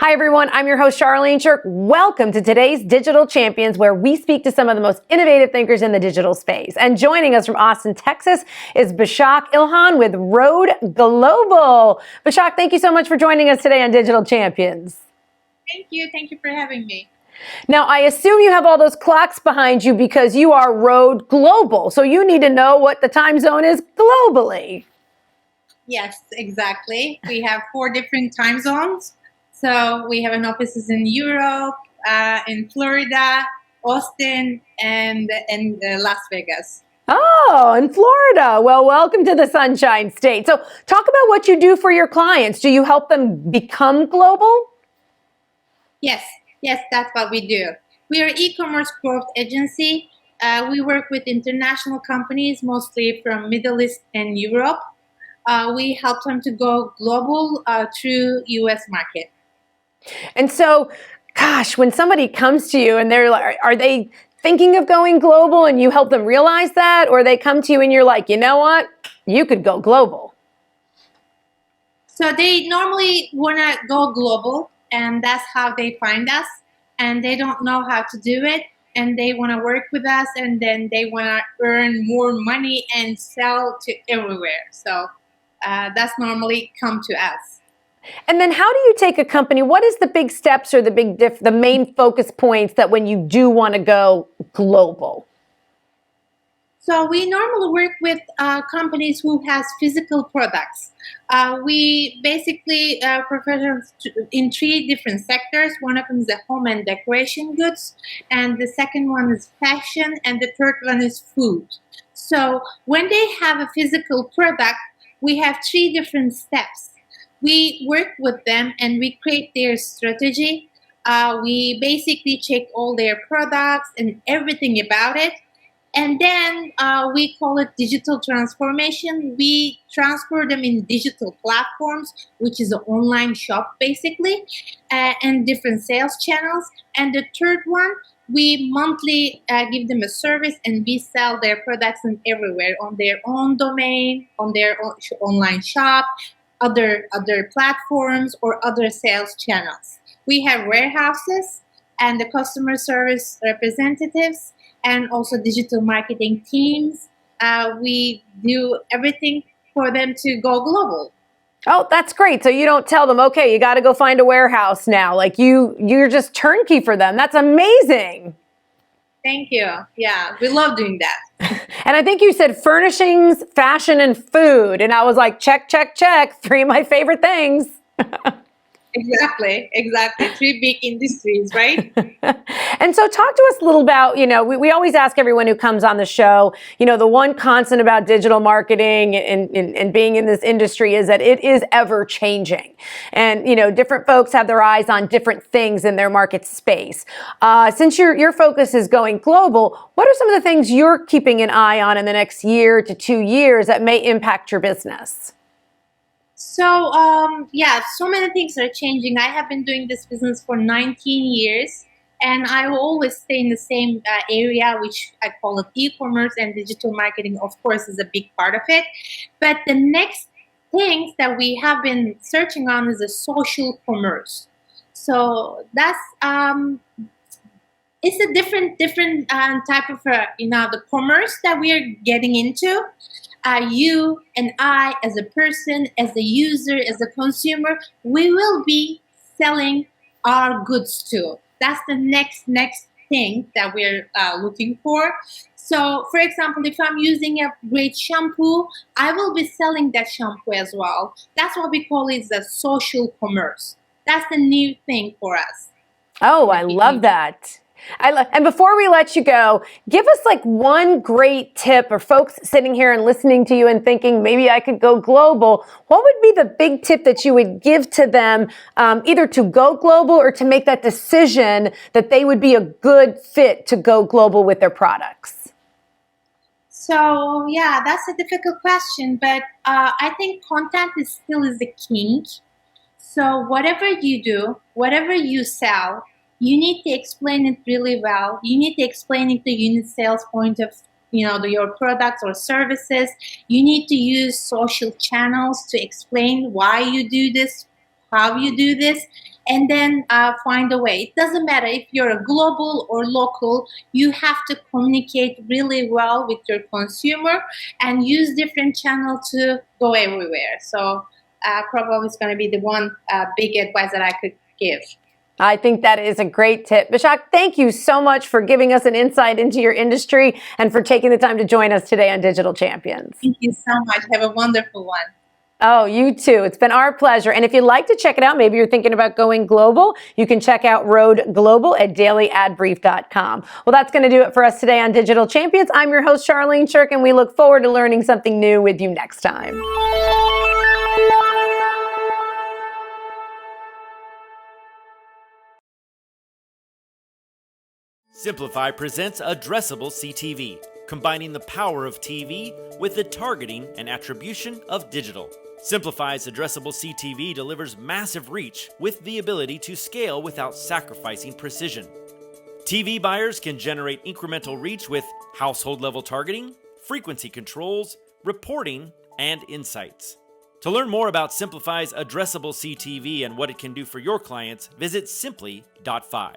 Hi, everyone. I'm your host, Charlene Shirk. Welcome to today's Digital Champions, where we speak to some of the most innovative thinkers in the digital space. And joining us from Austin, Texas, is Bashak Ilhan with Road Global. Bashak, thank you so much for joining us today on Digital Champions. Thank you. Thank you for having me. Now, I assume you have all those clocks behind you because you are Road Global. So you need to know what the time zone is globally. Yes, exactly. We have 4 different time zones. So we have an offices in Europe, in Florida, Austin, and Las Vegas. Oh, in Florida. Well, welcome to the Sunshine State. So talk about what you do for your clients. Do you help them become global? Yes, that's what we do. We are an e-commerce growth agency. We work with international companies, mostly from Middle East and Europe. We help them to go global through U.S. market. And so, gosh, when somebody comes to you and they're like, are they thinking of going global and you help them realize that? Or they come to you and you're like, you know what? You could go global. So they normally want to go global, and that's how they find us. And they don't know how to do it, and they want to work with us, and then they want to earn more money and sell to everywhere. So that's normally come to us. And then how do you take a company? What is the big steps or the main focus points that when you do want to go global? So we normally work with companies who has physical products. We basically professionals in 3 different sectors. One of them is the home and decoration goods, and the second one is fashion, and the third one is food. So when they have a physical product, we have 3 different steps. We work with them and we create their strategy. We basically check all their products and everything about it. And then we call it digital transformation. We transfer them in digital platforms, which is an online shop basically, and different sales channels. And the third one, we monthly give them a service, and we sell their products in everywhere on their own domain, on their own online shop, other platforms, or other sales channels. We have warehouses and the customer service representatives, and also digital marketing teams. We do everything for them to go global. Oh, that's great. So you don't tell them, okay, you got to go find a warehouse now. Like you're just turnkey for them. That's amazing. Thank you. Yeah, we love doing that. And I think you said furnishings, fashion, and food. And I was like, check, check, check. 3 of my favorite things. Exactly. 3 big industries, right? And so talk to us a little about, we always ask everyone who comes on the show, the one constant about digital marketing and being in this industry is that it is ever changing. And, different folks have their eyes on different things in their market space. Since your focus is going global, what are some of the things you're keeping an eye on in the next year to 2 years that may impact your business? So, so many things are changing. I have been doing this business for 19 years, and I will always stay in the same area, which I call it e-commerce, and digital marketing, of course, is a big part of it. But the next things that we have been searching on is a social commerce. So that's it's a different type of the commerce that we are getting into. You and I, as a person, as a user, as a consumer, we will be selling our goods too. That's the next thing that we're looking for. So, for example, if I'm using a great shampoo, I will be selling that shampoo as well. That's what we call it the social commerce. That's the new thing for us. Oh, I love that. And before we let you go, give us like one great tip, or folks sitting here and listening to you and thinking maybe I could go global. What would be the big tip that you would give to them, either to go global or to make that decision that they would be a good fit to go global with their products? So yeah, that's a difficult question, but I think content is the king. So whatever you do, whatever you sell, you need to explain it really well. You need to explain it to unit sales point of your products or services. You need to use social channels to explain why you do this, how you do this, and then find a way. It doesn't matter if you're a global or local, you have to communicate really well with your consumer and use different channels to go everywhere. So probably it's going to be the one big advice that I could give. I think that is a great tip. Bashak, thank you so much for giving us an insight into your industry and for taking the time to join us today on Digital Champions. Thank you so much. Have a wonderful one. Oh, you too. It's been our pleasure. And if you'd like to check it out, maybe you're thinking about going global, you can check out Road Global at dailyadbrief.com. Well, that's going to do it for us today on Digital Champions. I'm your host, Charlene Shirk, and we look forward to learning something new with you next time. Simplify presents Addressable CTV, combining the power of TV with the targeting and attribution of digital. Simplify's Addressable CTV delivers massive reach with the ability to scale without sacrificing precision. TV buyers can generate incremental reach with household-level targeting, frequency controls, reporting, and insights. To learn more about Simplify's Addressable CTV and what it can do for your clients, visit simply.fi.